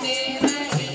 नहीं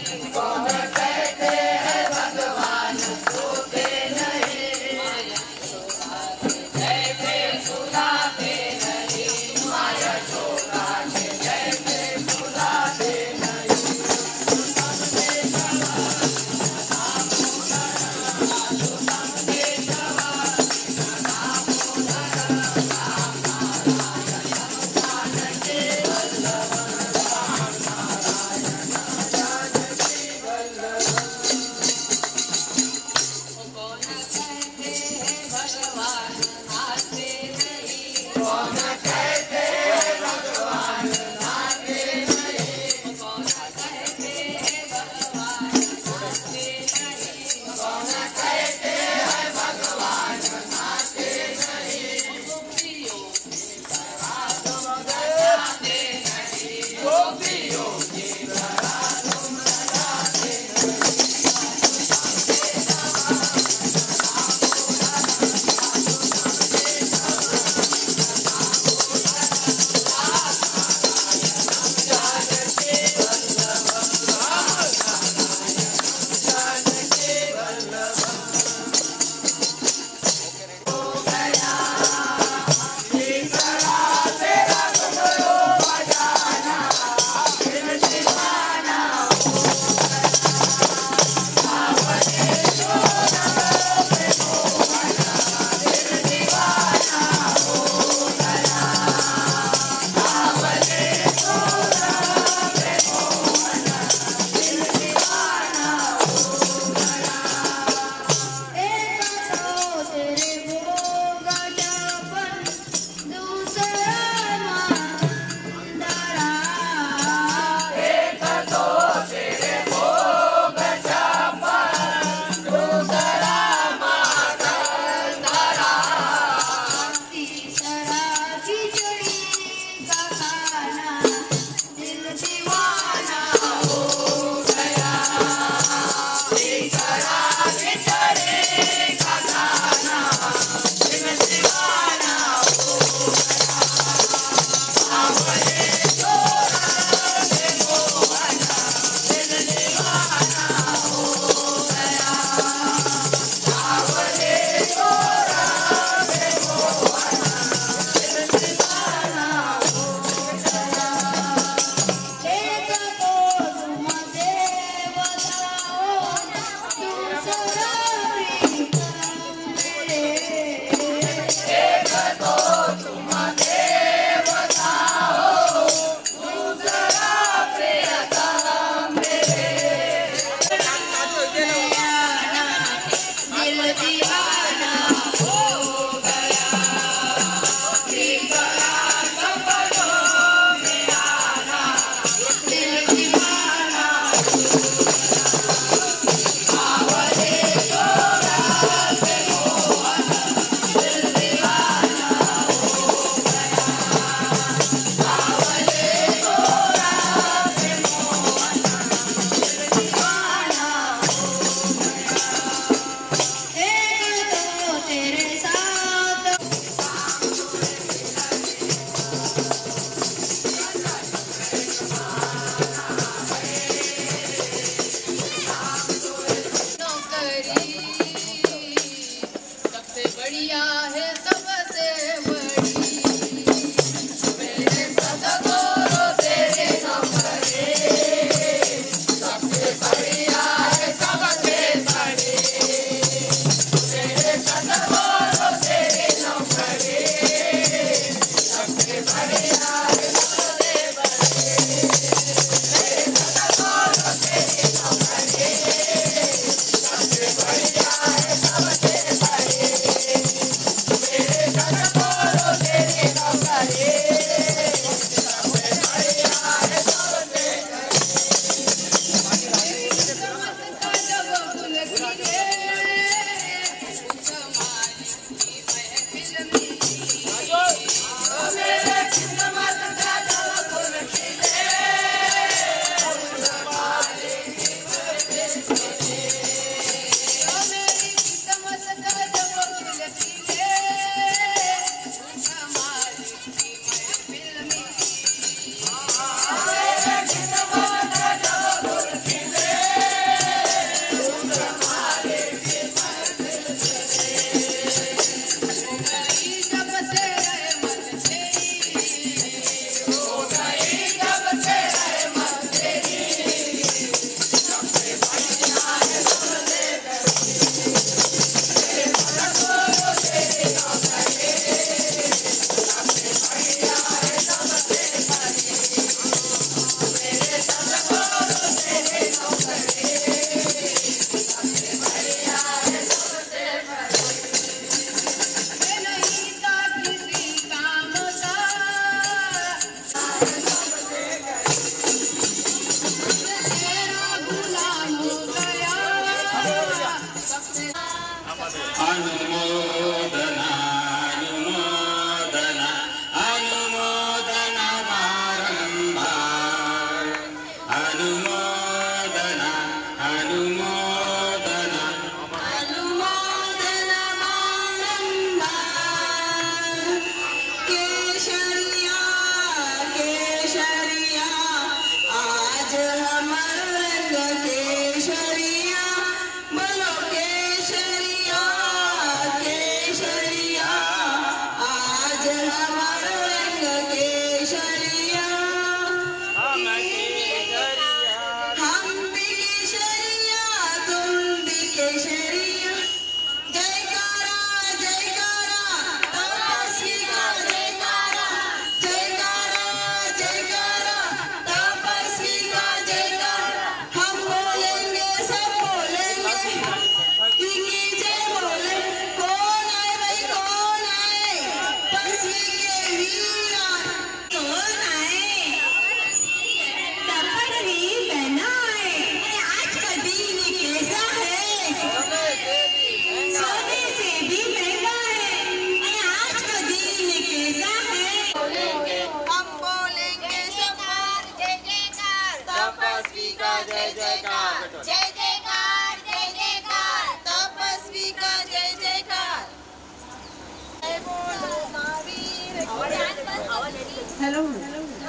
हेलो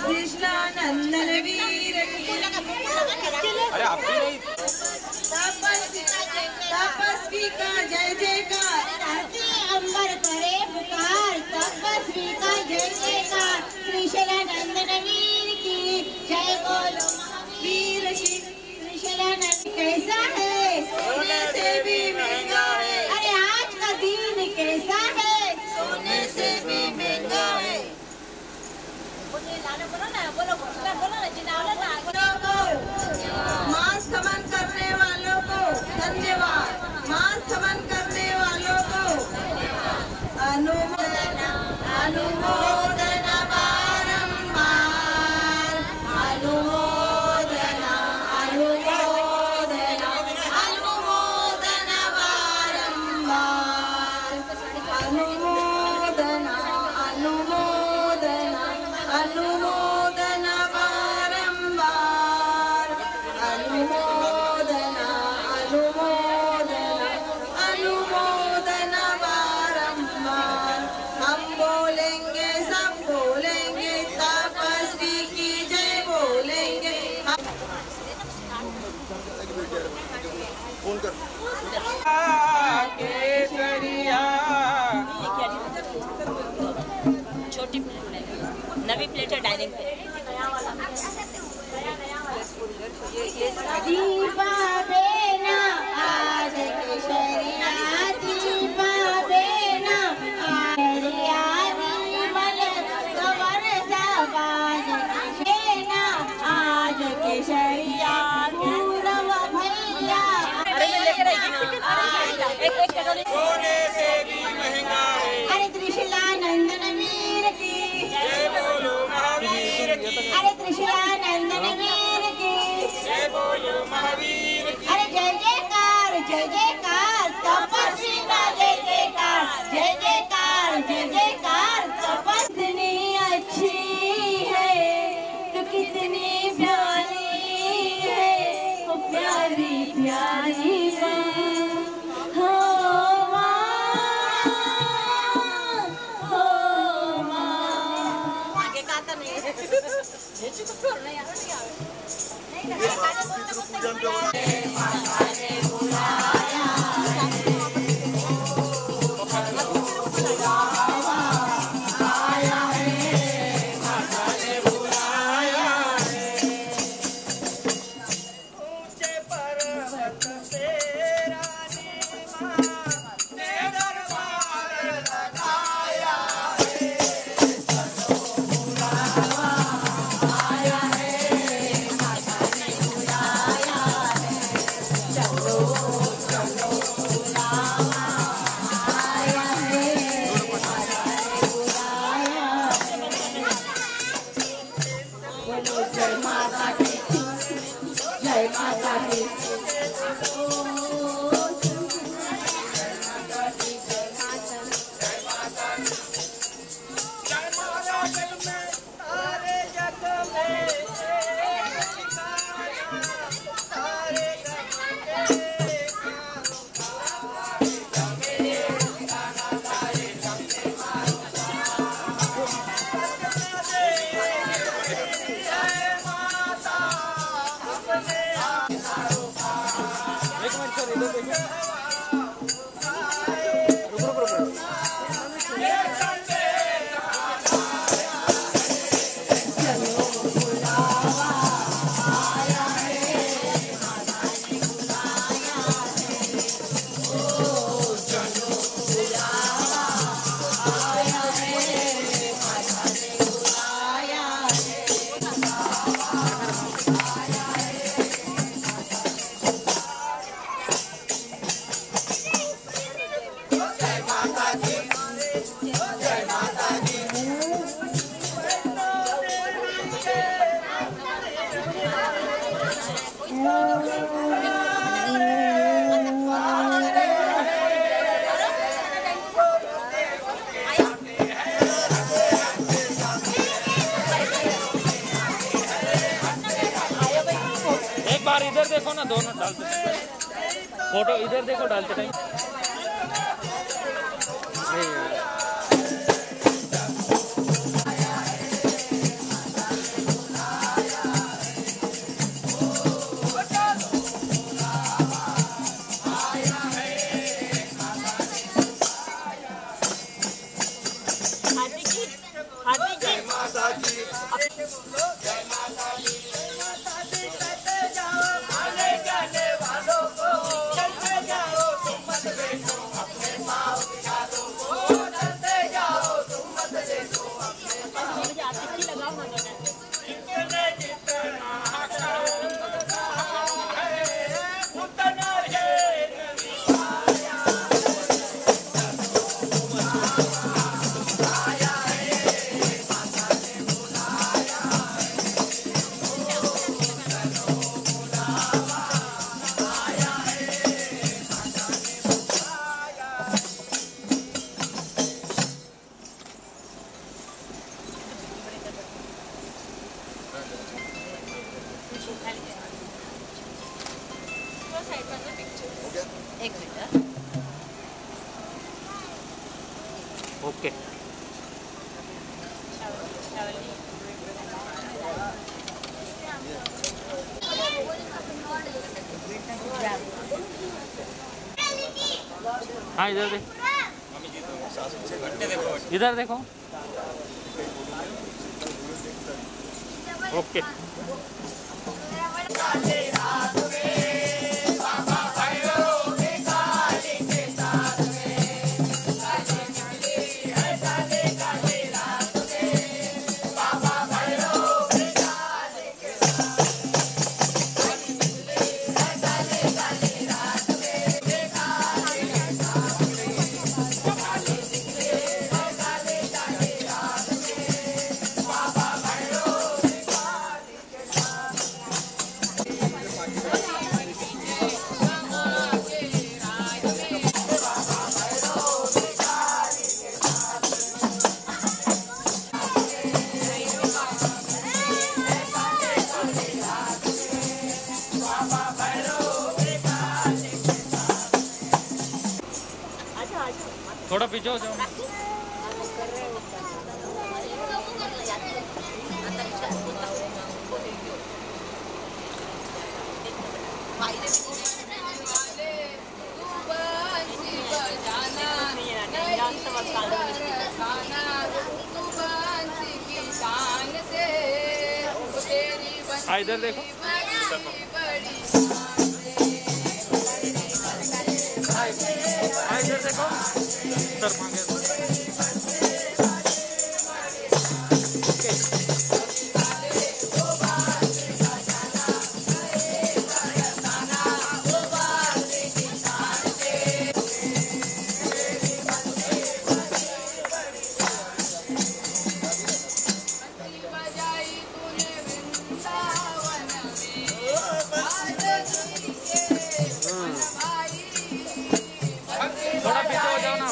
कृष्णा नंदन वीर अरे आप भी नहीं तपस्वी का जय जयकार धरती अंबर करे पुकार तपस्वी का जय जयकार त्रिशला नंदन वीर की जय बोलो वीर की त्रिशला नंदन कैसा है सोने से भी महंगा है। अरे आज का दिन कैसा है सोने से मास खमन करने वालों को धन्यवाद। मास खमन करने वालों को अनुमोदना अनुमोदना बारंबार अनुमोदना अनुमोदना अनुमोदना बारंबार अनुमोदना अनुमोदना अनुमोदना बारंबार अनुमोदना अनुमोदना अनुमोदना बारंबार। हम बोलेंगे सब बोलेंगे तपस्वी की जय बोलेंगे। फोन कर छोटी प्लेट है, नवी प्लेट है डाइनिंग पे। दीपा बेना आज केशरिया दीपा बेना केशरिया निर्मल कवर साबाज केशरिया आज केशरिया पूरव भैया। सोने से भी महंगा है। अरे त्रिशूला नंदन वीर की जय बोलो महावीर की। अरे त्रिशूला नंदन वीर की जय बोलो महावीर की। अरे जय जयकार तपस्वी का जय जयकार तपस्वी अच्छी है तो कितनी प्यारी है वो प्यारी प्यारी माँ हो माँ। आगे गाता नहीं है। ऊंचे पर्वत से रानी माँ ने दरबार लगाया है। सारे जग में सारे बार इधर देखो ना, दोनों डालते फोटो इधर देखो डालते टाइम। जाओ, आने जाने वालों को चलते जाओ, तुम मत देखो अपने पाँव दिखा दो। हाँ इधर देखो, इधर देखो। ओके। थोड़ा पीछे हो जाओ। इधर देखो, इधर देखो, सर मांगे। थोड़ा पीछे हो जाओ ना।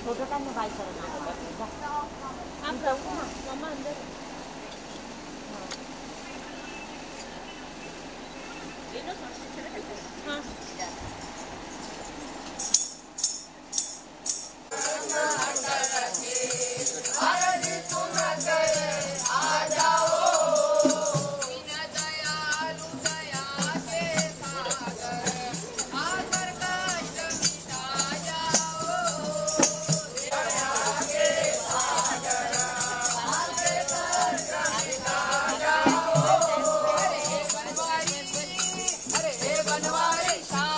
फोटो काढणं बाय करा आम जाऊ ना मम्मा अंदर हाँ बनवारी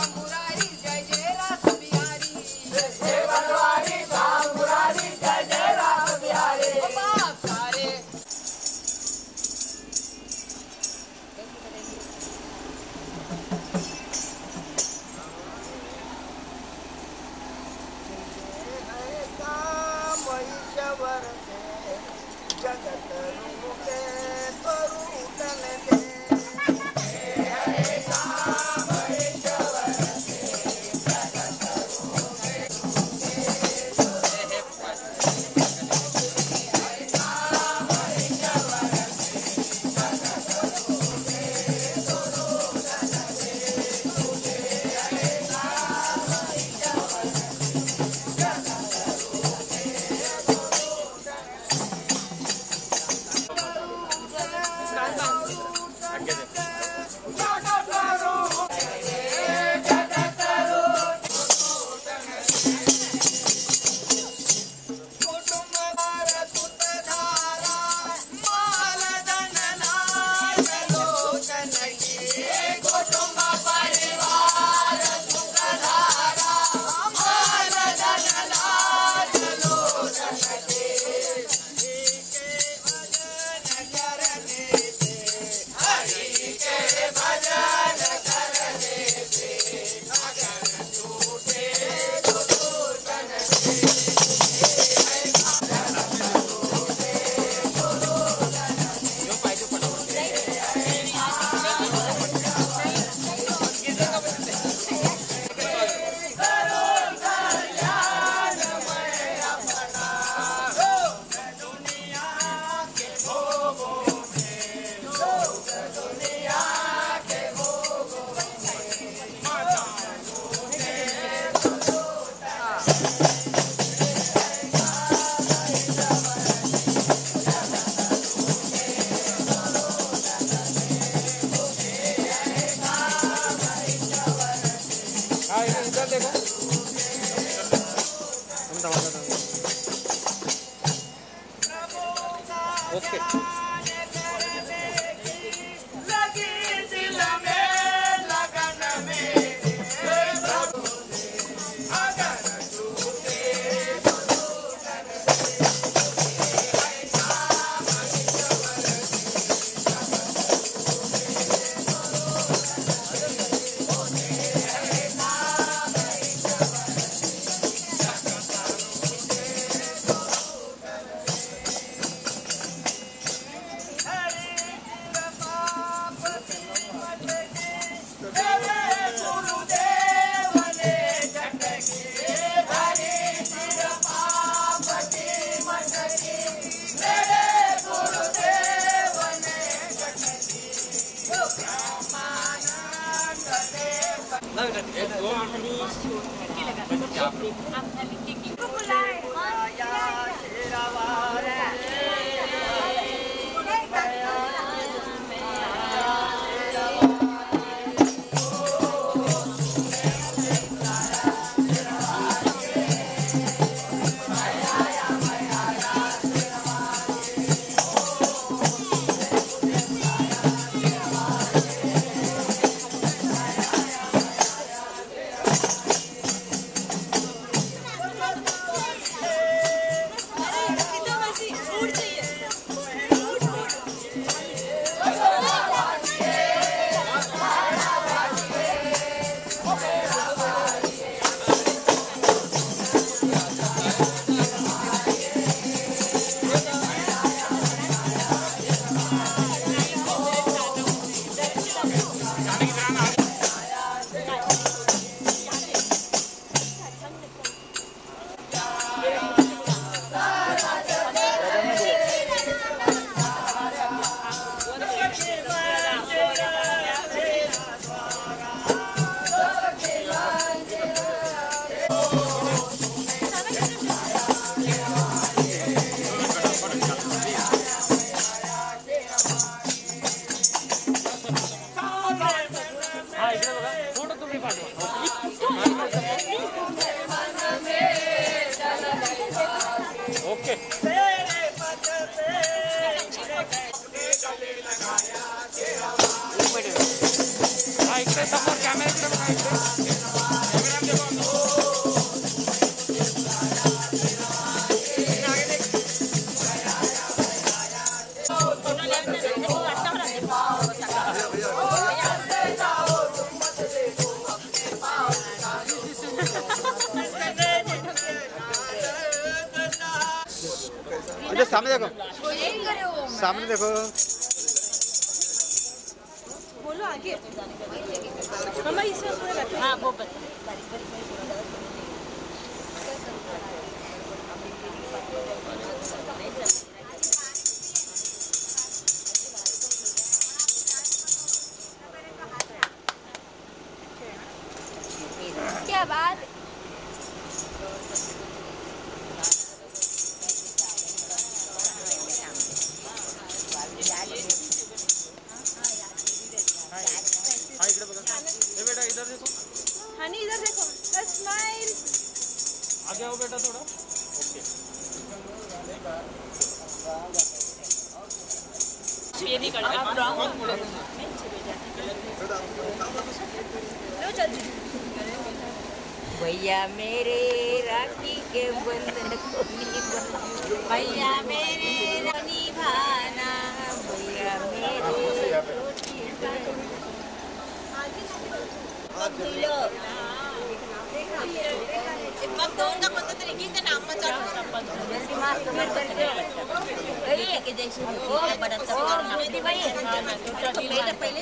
सामने देखो। सामने देखो। बोलो आगे। मम्मा इसमें पूरा रखो। हाँ वो बता। क्या बात हाँ इधर बता। ये बेटा इधर देखो। हनी इधर देखो। स्माइल। आगे आओ बेटा थोड़ा। ओके। ये नहीं करना आप रॉन्ग लो जल्दी। भैया मेरे राखी के बंधन को भैया मेरे निभाना भैया मेरे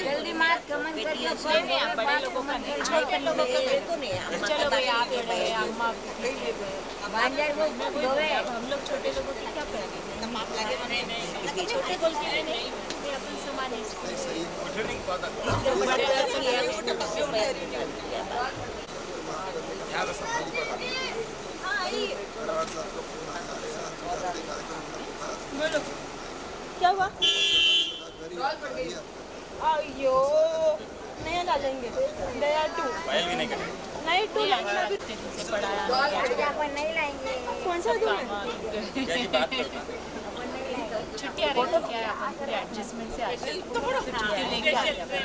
जल्दी मात कमन बड़े लोगों का नहीं चलो भाई आप अम्मा हम लोग छोटे लोगों की क्या करेंगे छोटे बोल के नहीं अपन समान क्या हुआ? अयो नया डालेंगे नया 2 नहीं 2 लाना भी नहीं लाएंगे कौन सा दूँ छुट्टी आ रही है क्या अपन पूरे एडजस्टमेंट से आते हैं तो छुट्टी लेके आ गए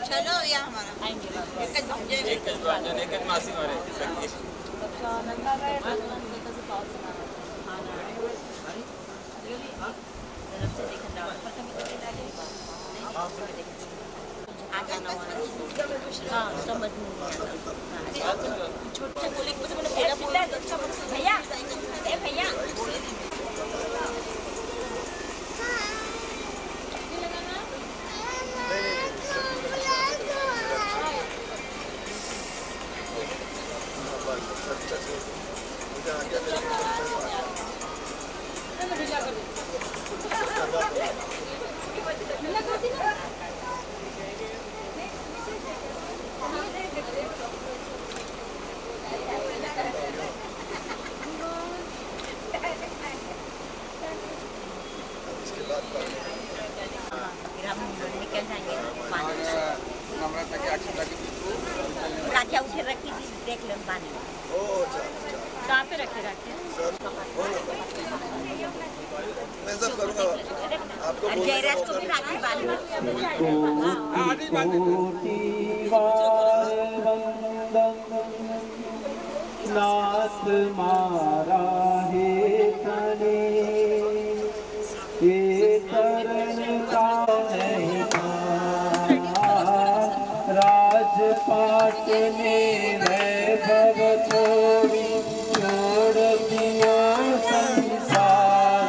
चलो या हमारा आएंगे एक मासी मारे हाँ समझ नहीं छोटे बोले भैया भैया राखिया उसे रखी थी देख लो पानी कहाँ पे रखे मैं सब करूँगा आपको जयराज को भी राखी बांधना नाथ मारा है तने ये करण का नहीं राजपाट ने वैभव छोड़ी छोड़ दिया संसार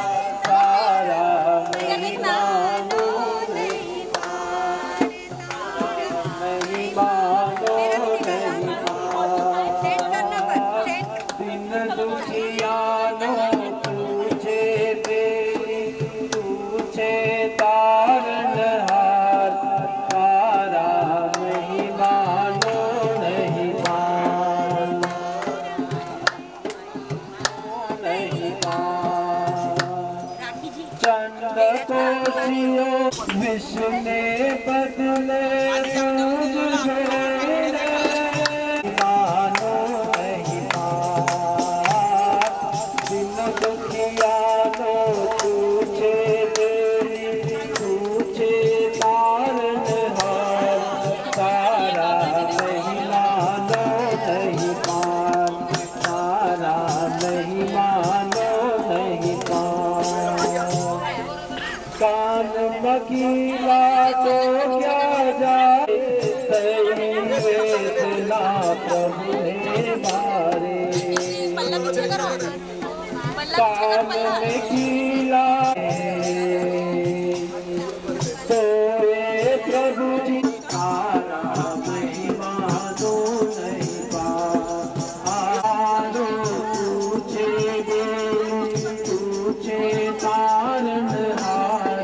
सारा नहीं मानो नहीं मानो दिन दुखियानो तुझे तेरी तुझे तारण हार तारा नहीं मानो नहीं मानो नहीं मानो चंद को जियो विश्व ने बदले तुझे मानो नहीं मानो दिन दुखियानो तुझे तेरी तुझे तारण हार तारा नहीं मानो नहीं मान तारा नहीं मानो नहीं मान कान मकीला तो क्या जाए सही वेदना प्रभु ने मारे लाल में खिला सोए प्रभु जी तारा महिमा दो नहीं पारो पूछे तारन हार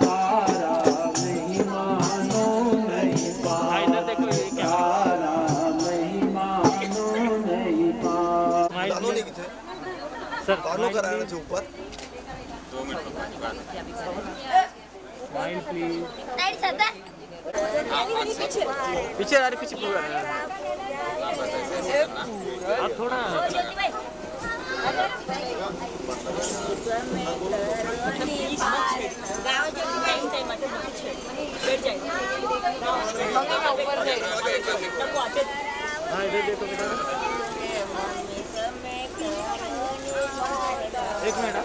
तारा महिमा दो नहीं पारो तारा महिमा दो नहीं पारो सर दोनों कराने से ऊपर 2 मिनट स्माइल प्लीज। पीछे आ रही पीछे पूरा आप थोड़ा हाँ इधर देखो बेटा, एक मिनट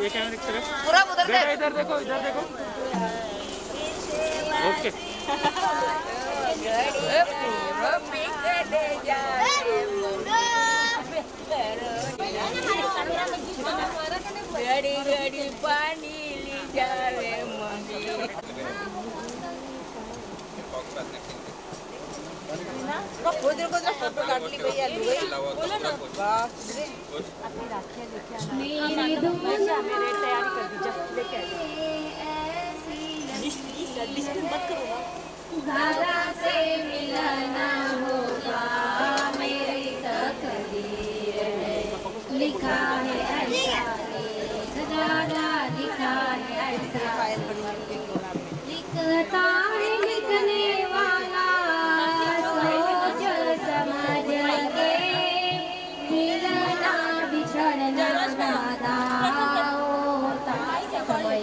ये कैमरे की तरफ पूरा उधर बेटा, इधर देखो ओके। गड़ी गड़ी पानी ली जावे मंगी फोटो काट ली भैया बोलो ना बाप रे मेरी दुनिया मेरे तैयारी कर दीजिए लेके आइए मत करो दादा से मिलना होगा मेरी तकदीर है लिखा है ऐसा दादा लिखा है ऐसा लिखता है लिखने वाला सोच समझ के मिलना बिछड़ना दादा होता समय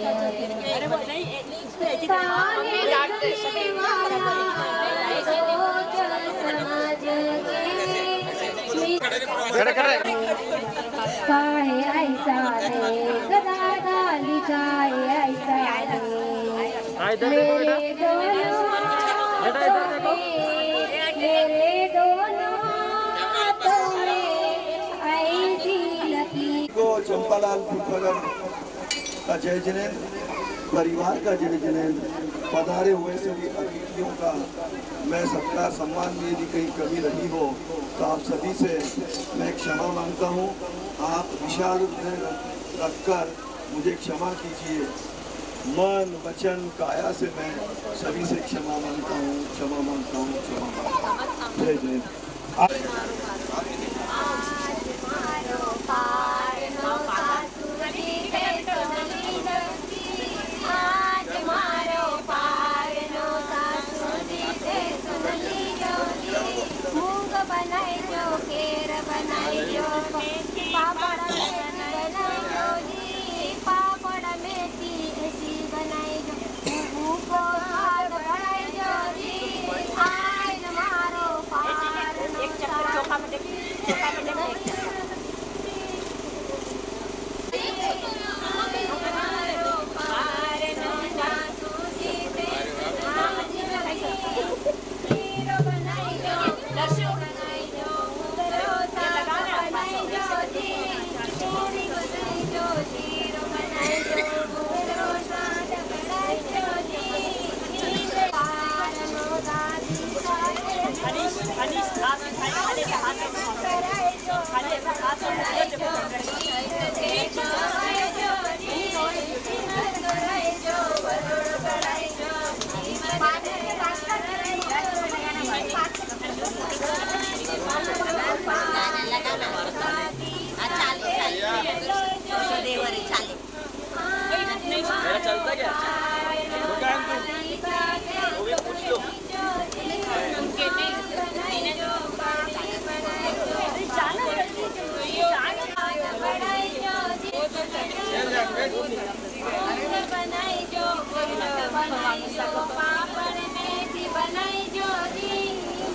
काहे ऐसा है दादा लिखा है ऐसा है मेरे दोनों हाथों में ऐसी लकीर को चंपालाल फुटफगर का जय जिनेंद्र, परिवार का जय जिनेंद्र, पधारे हुए सभी अतिथियों का मैं सबका सम्मान में यदि कहीं कमी रही हो तो आप सभी से मैं क्षमा मांगता हूँ। आप विशाल हृदय रखकर मुझे क्षमा कीजिए। मन वचन काया से मैं सभी से क्षमा मांगता हूँ। जय जिनेंद्र। बनाई जो केर बनाई जो पापड़ मेथी ऐसी बनाई जो को बनाई जो आय मारो पार एक चक्कर चोखा में देख चलता क्या पूछ लो बनाई जो पापड़ मेथी बनाई जो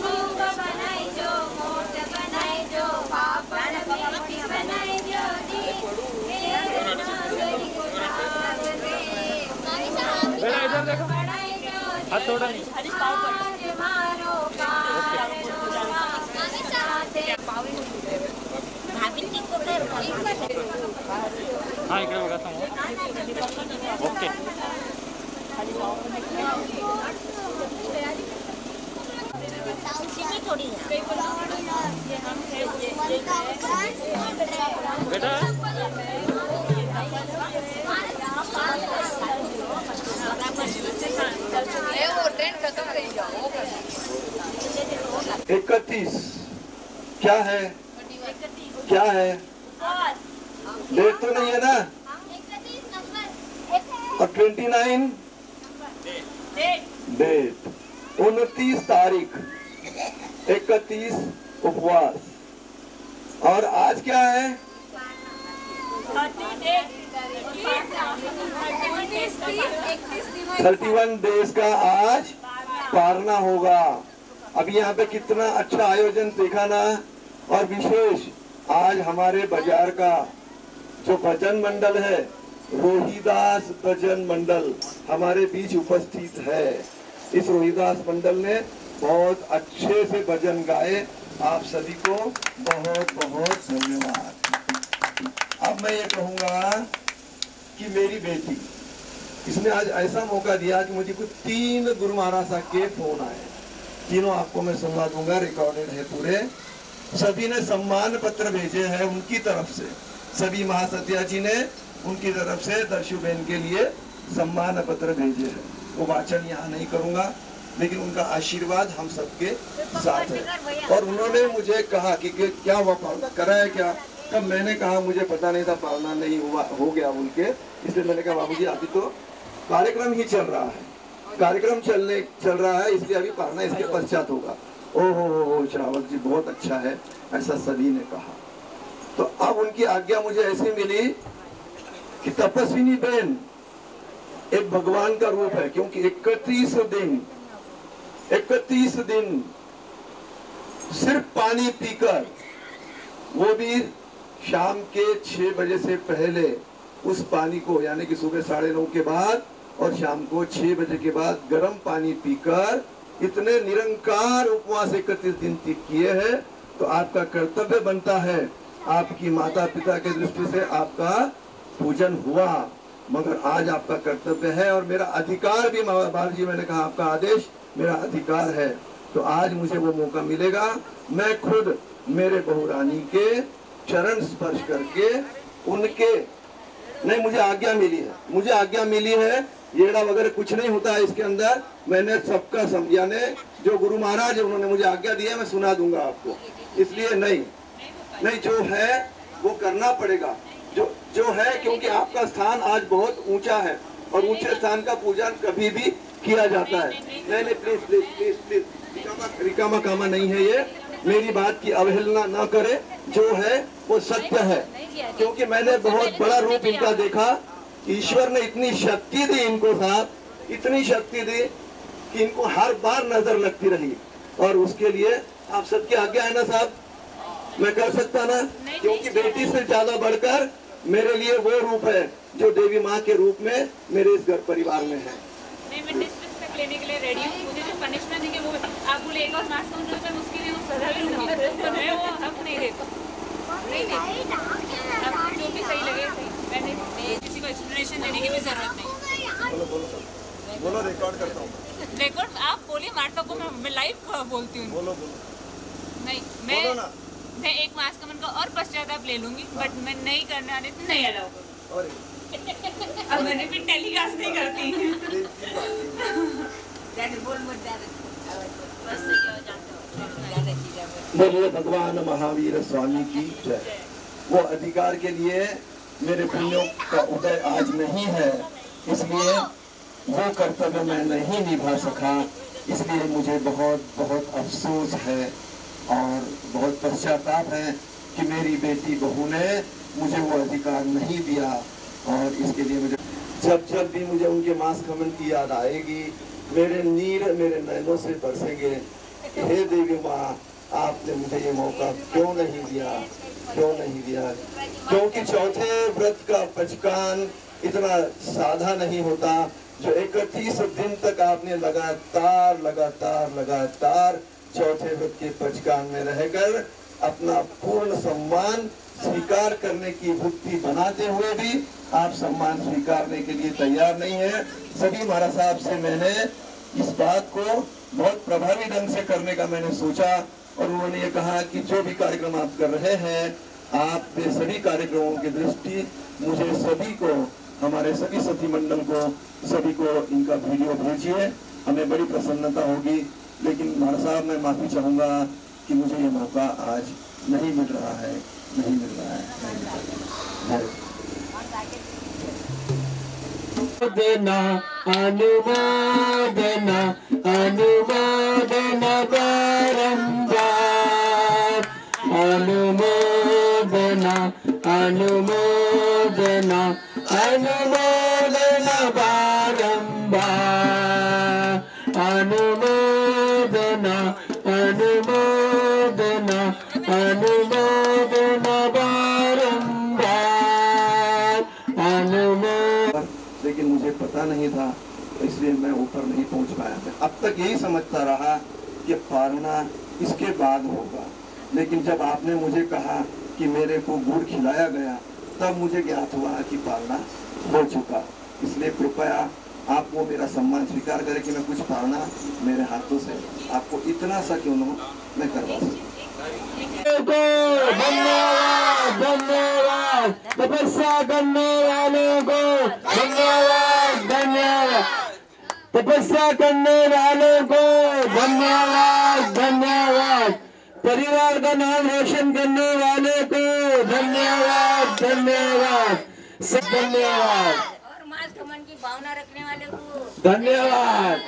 मूंग बनाई जो मोट बनाई जो पापड़ मेथी बनाई जो बेटा इधर देखो, हाथ थोड़ा नहीं। हाँ इकडे बघा समोर ओके बेटा वो ट्रेन खत्म रही जाओ 31 क्या है क्या है डेट तो नहीं है ना और 29 डेट 29 तारीख 31 उपवास और आज क्या है 31 डेज का आज पारना होगा। अभी यहाँ पे कितना अच्छा आयोजन देखा ना और विशेष आज हमारे बाजार का जो भजन मंडल है रोहिदास भजन मंडल हमारे बीच उपस्थित है। इस रोहिदास मंडल ने बहुत अच्छे से भजन गाए। आप सभी को बहुत बहुत धन्यवाद। अब मैं ये कहूँगा कि मेरी बेटी इसने आज ऐसा मौका दिया कि मुझे कुछ 3 गुरु महाराज साहब के फोन आए। तीनों आपको मैं सुनवा दूंगा, रिकॉर्डेड है पूरे। सभी ने सम्मान पत्र भेजे हैं उनकी तरफ से। सभी महासत्या जी ने उनकी तरफ से दर्शुबेन के लिए सम्मान पत्र भेजे हैं। वो वाचन यहाँ नहीं करूंगा लेकिन उनका आशीर्वाद हम सबके साथ है। और उन्होंने मुझे कहा कि क्या हुआ पालना करा है क्या? तब मैंने कहा मुझे पता नहीं था पालना नहीं हुआ हो गया उनके, इसलिए मैंने कहा बाबूजी अभी तो कार्यक्रम ही चल रहा है, कार्यक्रम चल रहा है इसलिए अभी पालना इसके पश्चात होगा। ओहो श्रावक जी बहुत अच्छा है, ऐसा सभी ने कहा। तो अब उनकी आज्ञा मुझे ऐसी मिली कि तपस्विनी बहन एक भगवान का रूप है, क्योंकि 31 दिन सिर्फ पानी पीकर, वो भी शाम के 6 बजे से पहले उस पानी को, यानी कि सुबह 9:30 के बाद और शाम को 6 बजे के बाद गर्म पानी पीकर इतने निरंकार उपवास 31 दिन तक किए हैं। तो आपका कर्तव्य बनता है, आपकी माता पिता के दृष्टि से आपका पूजन हुआ, मगर आज आपका कर्तव्य है और मेरा अधिकार भी, बाबूजी मैंने कहा आपका आदेश मेरा अधिकार है। तो आज मुझे वो मौका मिलेगा, मैं खुद मेरे बहुरानी के चरण स्पर्श करके उनके, नहीं मुझे आज्ञा मिली है, येड़ा वगैरह कुछ नहीं होता है इसके अंदर। मैंने सबका यानी जो गुरु महाराज उन्होंने मुझे आज्ञा दी है मैं सुना दूंगा आपको। इसलिए नहीं जो है वो करना पड़ेगा, जो है, क्योंकि आपका स्थान आज बहुत ऊंचा है और ऊंचे स्थान का पूजन कभी भी किया जाता है। नहीं प्लीज रिकामा कामा नहीं है ये, मेरी बात की अवहेलना ना करे, जो है वो सत्य है। क्योंकि मैंने बहुत बड़ा रूप इनका देखा, ईश्वर ने इतनी शक्ति दी इनको साहब, इतनी शक्ति दी कि इनको हर बार नजर लगती रही। और उसके लिए आप सबकी आज्ञा है ना साहब, मैं कर सकता ना, क्योंकि बेटी से ज्यादा बढ़कर मेरे लिए वो रूप है जो देवी माँ के रूप में मेरे इस घर परिवार में है। नहीं, मैं डिस्ट्रिक्ट तक लेने के लिए रेडी हूँ। मुझे जो पनिशमेंट देंगे वो आप बोले एक और मार्क्स समझ लो, मैं उसके लिए सजा भी दूंगी, मैं वो हक नहीं देता। नहीं अब जो भी सही लगे सही, मैंने किसी को एक्सप्लेनेशन देने की भी जरूरत नहीं। बोलो रिकॉर्ड करता हूँ। रिकॉर्ड आप बोलिए, मार्क्स को मैं लाइव बोलती हूँ। बोलो नहीं, मैं एक मार्क्स का मन का और पश्चाताप ले लूंगी, बट मैं नहीं करने वाली नहीं अलाउ। अब मैंने भी टेलीकास्ट नहीं करती। बोलिए भगवान महावीर स्वामी की जय। वो अधिकार के लिए मेरे पुण्यों का उदय आज नहीं है, इसलिए वो कर्तव्य मैं नहीं निभा सका, इसलिए मुझे बहुत बहुत अफसोस है और बहुत पश्चाताप है कि मेरी बेटी बहू ने मुझे वो अधिकार नहीं दिया। और इसके लिए मुझे जब भी मुझे उनके मांस खमन की याद आएगी, मेरे नीर मेरे नैनों से बरसेंगे। हे देवी माँ, आपने मुझे ये मौका क्यों नहीं दिया? क्योंकि चौथे व्रत का पचकान इतना साधा नहीं होता, जो 31 दिन तक आपने लगातार चौथे व्रत के पचकान में रहकर अपना पूर्ण सम्मान स्वीकार करने की वृत्ति बनाते हुए भी आप सम्मान स्वीकारने के लिए तैयार नहीं है। सभी महाराज साहब से मैंने इस बात को बहुत प्रभावी ढंग से करने का मैंने सोचा और उन्होंने ये कहा कि जो भी कार्यक्रम आप कर रहे हैं, आप सभी कार्यक्रमों की दृष्टि मुझे सभी को, हमारे सभी सती मंडल को, सभी को इनका वीडियो भेजिए, हमें बड़ी प्रसन्नता होगी। लेकिन महाराज साहब, मैं माफी चाहूंगा कि मुझे ये मौका आज नहीं मिल रहा है, नहीं मिल रहा है। देना अनुमोदना अनुमोदना बारंबार, अनुमोदना अनुमोदना अनुमोदना बारंबार, अनुमोदना अनुमोदना अनुमोदना बारंबार, अनुमोदना। लेकिन मुझे पता नहीं था, इसलिए मैं ऊपर नहीं पहुंच पाया। मैं अब तक यही समझता रहा कि पारना इसके बाद होगा, लेकिन जब आपने मुझे कहा कि मेरे को गुड़ खिलाया गया, तब मुझे ज्ञात हुआ कि पारना हो चुका। इसलिए कृपया आप वो मेरा सम्मान स्वीकार करें कि मैं कुछ पारना मेरे हाथों से आपको इतना सा क्यों न मैं करवा सकूं। धन्यवाद, धन्यवाद तपस्या करने वालों को, धन्यवाद, धन्यवाद तपस्या करने वालों को, धन्यवाद, धन्यवाद परिवार का नाम रोशन करने वाले को, धन्यवाद, धन्यवाद, सब धन्यवाद, और मास खमन की भावना रखने वाले को धन्यवाद।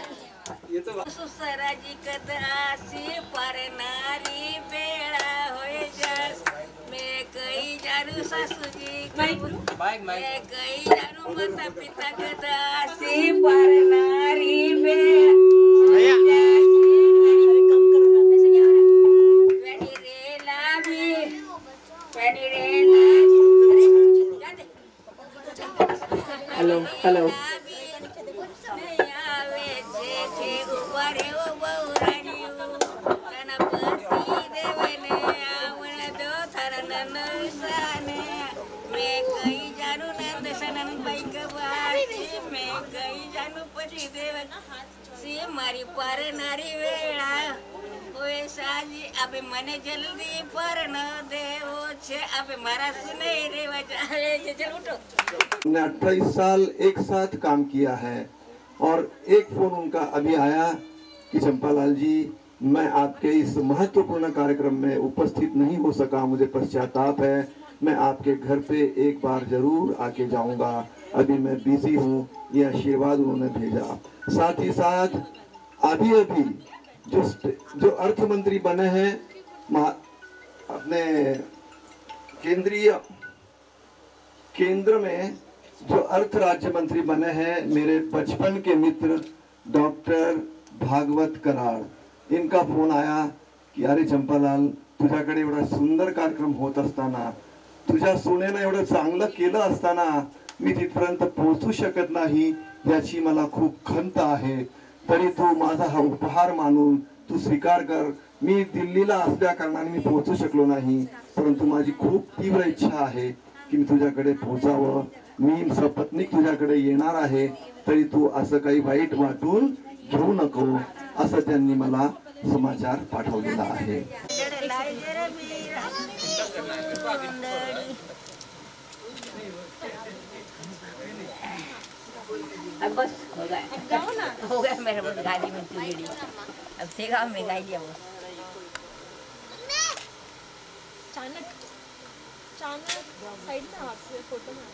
ये तो सुसराजी कदासी पर नारी बेड़ा होए जस मैं कई जानू सासुजी मैं कई जानू माता पिता कदासी पर नारी बेड़ा हेलो हेलो મારી પર નારી વેળા ઓય સાજી અબે મને જલ્દી પર ન દેવો છે અબે મારા સુને રેવા ચાલે છે ચલ ઉઠો। 28 साल एक साथ काम किया है और एक फोन उनका अभी आया कि चंपालाल जी, मैं आपके इस महत्वपूर्ण कार्यक्रम में उपस्थित नहीं हो सका, मुझे पश्चाताप है, मैं आपके घर पे एक बार जरूर आके जाऊंगा, अभी मैं बिजी हूँ। ये आशीर्वाद उन्होंने भेजा। साथ ही साथ अभी जो अर्थ मंत्री बने हैं अपने केंद्र में, जो अर्थ राज्य मंत्री बने हैं मेरे बचपन के मित्र डॉक्टर भागवत कराड, इनका फोन आया की अरे चंपालाल, तुझ्याकडे एवढा सुंदर कार्यक्रम होत असताना, तुझ्या सुनेनं एवढं चांगलं केलं असताना मी तिथपर्यंत पोहोचू शकत नाही, याची मला खूप खंत आहे, तरी तू माझा हा उपहार मानून तू स्वीकार कर। मी दिल्लीला असल्या कारणाने मी पोहोचू शकलो नाही, परंतु माझी खूप तीव्र इच्छा आहे की मी तुझ्याकडे पोहोचावं, मी सपत्नीक तुझ्याकडे येणार आहे, तरी तू असं काही वाईट वाटून घेऊ नको, असं त्यांनी मला समाचार पाठवलेला आहे। अब बस हो गया, जाओ ना, हो गया मेरे बस गाड़ी में चुगड़ी, अब से गाँव में गाई लिया वो चाणक चाणक साइड में आपसे फोटो में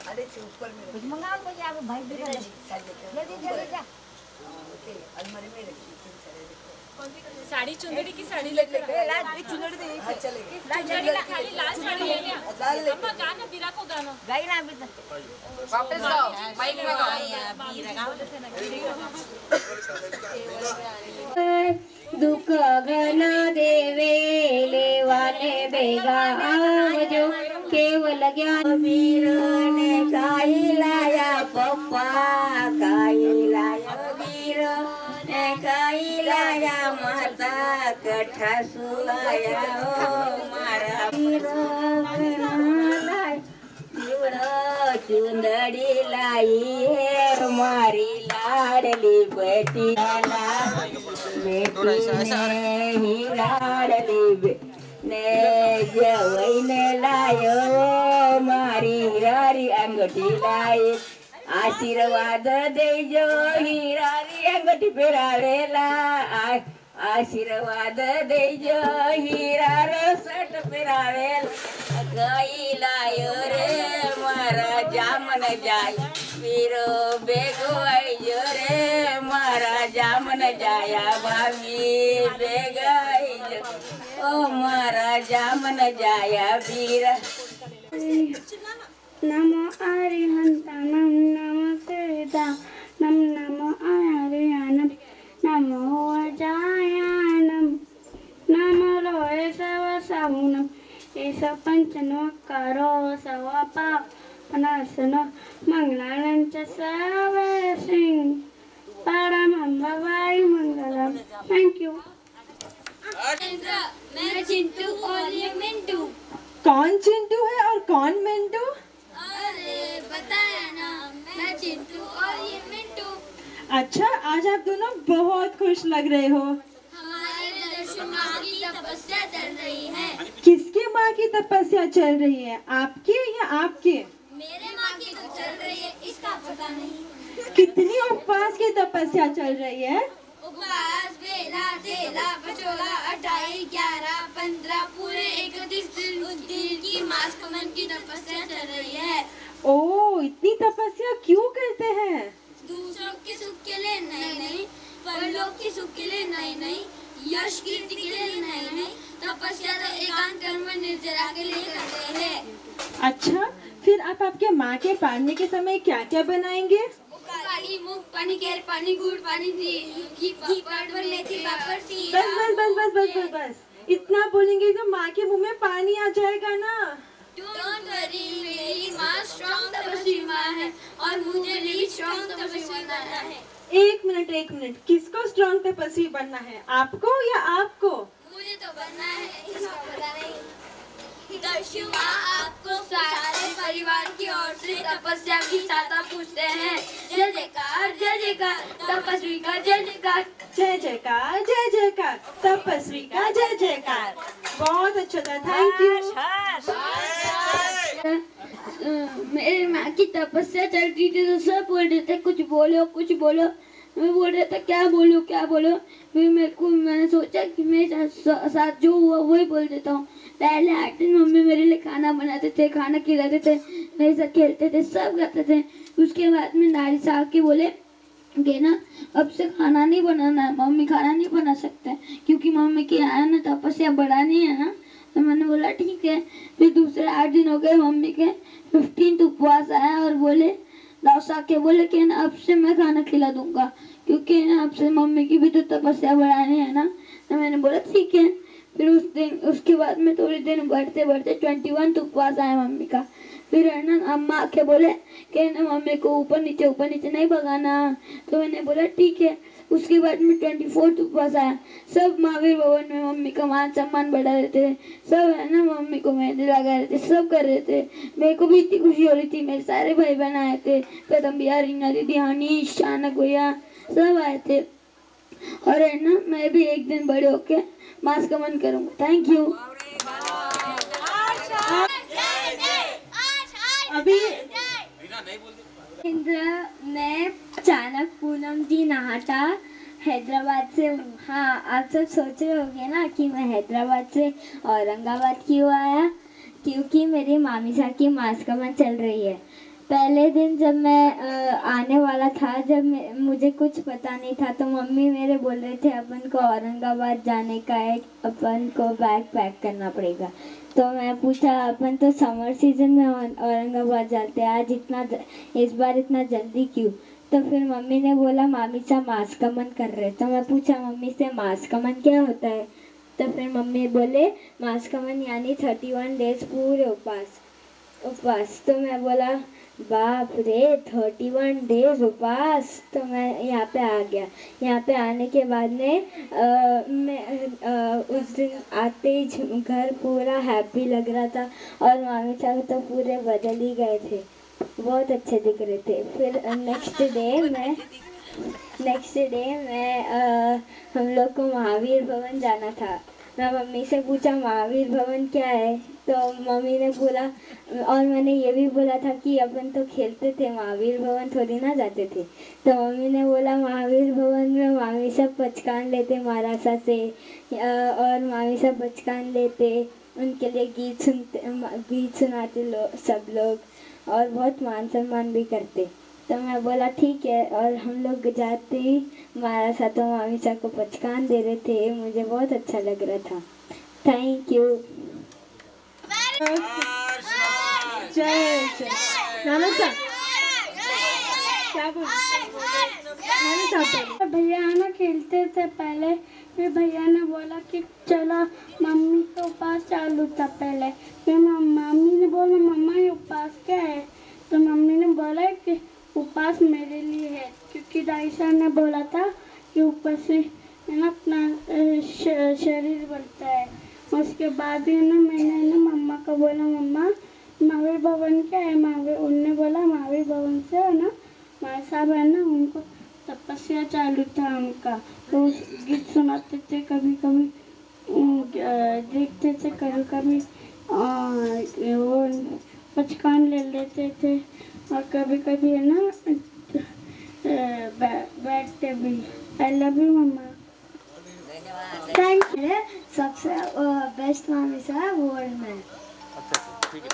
अरे से ऊपर में कुछ मंगाओ तो आप भाई जल्दी जल्दी जा अलमारी में रखी साड़ी चुंदड़ी की साड़ी लेकर चुनरी दे चुंदड़ी खाली लाल साड़ी ले लिया अम्मा गाना बीरा को गाना गाई ना अभी वापस गाओ माइक लगाओ बीरा गाओ दुख घन देवे लेवाने बेगा आवजो, केवल ज्ञान वीर ने गाई लाया पप्पा, गाई लाया आया माता कठा सुलाया मारा चुंदड़ी लाई है मारी लाडली बेटी ही लाडली ने जवैने लायो मारी हीरारी अंगठी लाई आशीर्वाद देजो हीरारी अंगठी पेरावेला आशीर्वाद देजो हीरारो सट पेरावेला गई लायो रे मारा जामन जाय वीरो बेगो आइजो रे मारा जामन जाया भाभी बेगा आइजो ओ मारा जामन जाया वीरा नमो अरिहंतानम नमो सेदा नमो आर्यानम नमो अजायानम नमो लोहे सवसाहुनम एष पंचनोकारो सवपापनाशनो मंगलानं च सर्वसिं परमं भवाय मंगलम। Thank you. मैं चिंटू और ये मिंटू। कौन चिंटू है और कौन मिंटू? अरे बताया ना, मैं चिंटू और ये मिंटू। अच्छा, आज आप दोनों बहुत खुश लग रहे हो। हमारी दर्शन माँ की तपस्या चल रही है। किसकी माँ की तपस्या चल रही है, आपकी या आपके? मेरे माँ की तो चल रही है, इसका पता नहीं। कितनी उपवास की तपस्या चल रही है? उपवास बेला तेला बचोला 28 11 15 पूरे 31 दिन की मास कमन की तपस्या चल रही है। ओह, इतनी तपस्या क्यों करते हैं? दूसरों के सुख के लिए नहीं, परलोक के सुख के लिए नहीं, यश कीर्ति के लिए नहीं, तपस्या तो एकांत कर्म निर्जरा के लिए करते हैं। अच्छा, फिर आप आपके माँ के पानी के समय क्या क्या बनाएंगे? पानी, मूंग पानी, केर पानी, गुड़ पानी, घी पापड़, मेथी पापड़, सीरा। बस इतना बोलेंगे तो माँ के मुंह में पानी आ जाएगा ना। Don't worry, मेरी माँ स्ट्रॉन्ग तपस्वी माँ है और मुझे भी स्ट्रॉन्ग तपस्वी बनना है। एक मिनट, किसको स्ट्रॉन्ग तपस्वी बनना है, आपको या आपको? मुझे तो बनना है, इसका पता नहीं। दर्शु माँ आपको सारे परिवार की ओर से तपस्या की साथा पूछते हैं। जय जयकार तपस्वी का जय जयकार, जय जयकार तपस्वी का जय जयकार। बहुत अच्छा था, थैंक यू। मेरी माँ की तपस्या चल रही थी तो सब बोल रहे थे कुछ बोलो। मैं बोल रहा था क्या बोलो। फिर मैंने सोचा कि मेरे साथ जो हुआ वही बोल देता हूँ। पहले 8 दिन मम्मी मेरे लिए खाना बनाते थे, खाना खिलाते थे, मेरे साथ खेलते थे, सब करते थे। उसके बाद में नारी साहब के बोले कि ना अब से खाना नहीं बनाना है, मम्मी खाना नहीं बना सकते क्योंकि मम्मी की आया ना तपस्या बढ़ानी है ना। तो मैंने बोला ठीक है। फिर दूसरे 8 दिन हो गए, मम्मी के 15 उपवास आया और बोले दाऊसा के बोले कि ना अब से मैं खाना खिला दूंगा क्योंकि ना अब से मम्मी की भी तो तपस्या बढ़ानी है ना। तो मैंने बोला ठीक है। फिर उसके बाद में थोड़ी दिन बढ़ते 21 उपवास आया मम्मी का। फिर है ना अम्मा आके बोले कि ना मम्मी को ऊपर नीचे नहीं भगाना। तो मैंने बोला ठीक है। उसके बाद में 24 उपवास आया। सब महावीर भवन में मम्मी का मान सम्मान बढ़ा रहे थे, सब है ना मम्मी को मेहंदी लगा रहे थे, सब कर रहे थे। मेरे को भी इतनी खुशी हो रही थी। मेरे सारे भाई बहन आए थे, कदम बिहार, रीना दीदी, हानी, शानक भैया, सब आए थे। और है ना मैं भी एक दिन बड़े होके मास कमन करूँगा। Thank you. अभी मैं चाणक पूनम जी नहाटा हैदराबाद से हूँ। हाँ, आप सब सोच रहे होंगे ना कि मैं हैदराबाद से औरंगाबाद क्यों आया, क्योंकि मेरी मामी साहब की मास कमन चल रही है। पहले दिन जब मैं आने वाला था, जब मुझे कुछ पता नहीं था, तो मम्मी मेरे बोल रहे थे अपन को औरंगाबाद जाने का है, अपन को बैग पैक करना पड़ेगा। तो मैं पूछा अपन तो समर सीजन में औरंगाबाद जाते हैं, इस बार इतना जल्दी क्यों? तो फिर मम्मी ने बोला मामी साहब मास कमन कर रहे। तो मैं पूछा मम्मी से मास कमन क्या होता है? तो फिर मम्मी बोले मास कमन यानी 31 डेज पूरे उपवास। तो मैं बोला बाप रे 31 डेज उपवास। तो मैं यहाँ पे आ गया। यहाँ पे आने के बाद में मैं उस दिन आते ही घर पूरा हैप्पी लग रहा था और मामी साहब तो पूरे बदल ही गए थे, बहुत अच्छे दिख रहे थे। फिर नेक्स्ट डे मैं हम लोग को महावीर भवन जाना था। मैं मम्मी से पूछा महावीर भवन क्या है, तो मम्मी ने बोला, और मैंने ये भी बोला था कि अपन तो खेलते थे, महावीर भवन थोड़ी ना जाते थे। तो मम्मी ने बोला महावीर भवन में मामी सब पचकान लेते महाराजा से, और मामी सब पचकान लेते, उनके लिए गीत सुनाते सब लोग, और बहुत मान सम्मान भी करते। तो मैं बोला ठीक है, और हम लोग जाते ही हमारा साथ मामी साहब को पचकान दे रहे थे, मुझे बहुत अच्छा लग रहा था। Thank you. भैया ना खेलते थे पहले, फिर भैया ने बोला कि चलो, मम्मी का उपवास चालू था पहले, फिर मम्मी ने बोला मम्मा ये उपवास क्या है, तो मम्मी ने बोला कि उपवास मेरे लिए है, क्योंकि दाई साहब ने बोला था कि उपवास से ना अपना शरीर बढ़ता है। उसके बाद ही ना मैंने ना मम्मा को बोला मम्मा महावीर भवन क्या है, उनने बोला महावीर भवन से है ना माँ साहब है ना, उनको तपस्या चालू था उनका, तो उस गीत सुनाते थे, कभी कभी देखते थे, कभी कभी वो पचकान ले लेते थे, और कभी कभी है ना बैठते भी। I love you mamma. Thank you. सबसे बेस्ट मामी साहब वर्ल्ड में। ठीक है।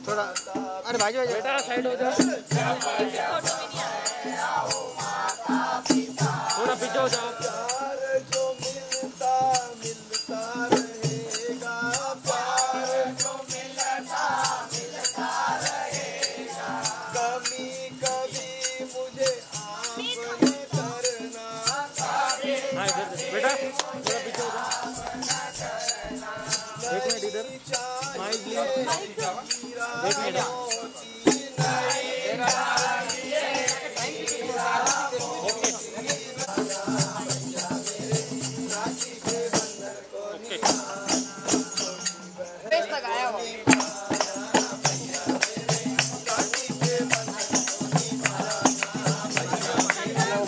थोड़ा अरे भाई बेटा साइड हो जाओ, थोड़ा पीछे हो जाओ। बेटा थोड़ा पीछे हो जाओ, एक मिनट इधर माइक एक मिनट।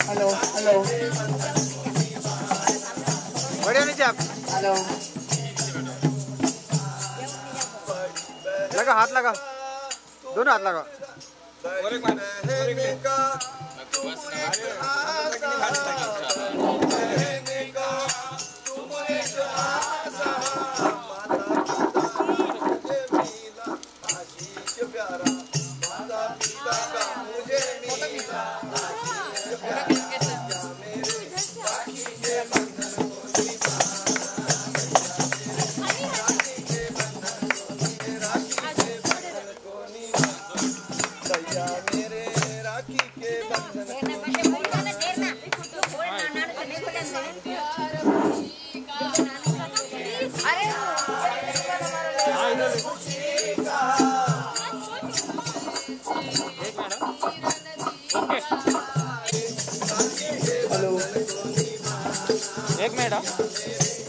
हेलो हेलो बढ़िया नीचे आप। हेलो लगा, हाथ लगा, दोनों हाथ लगा। एक मिनट।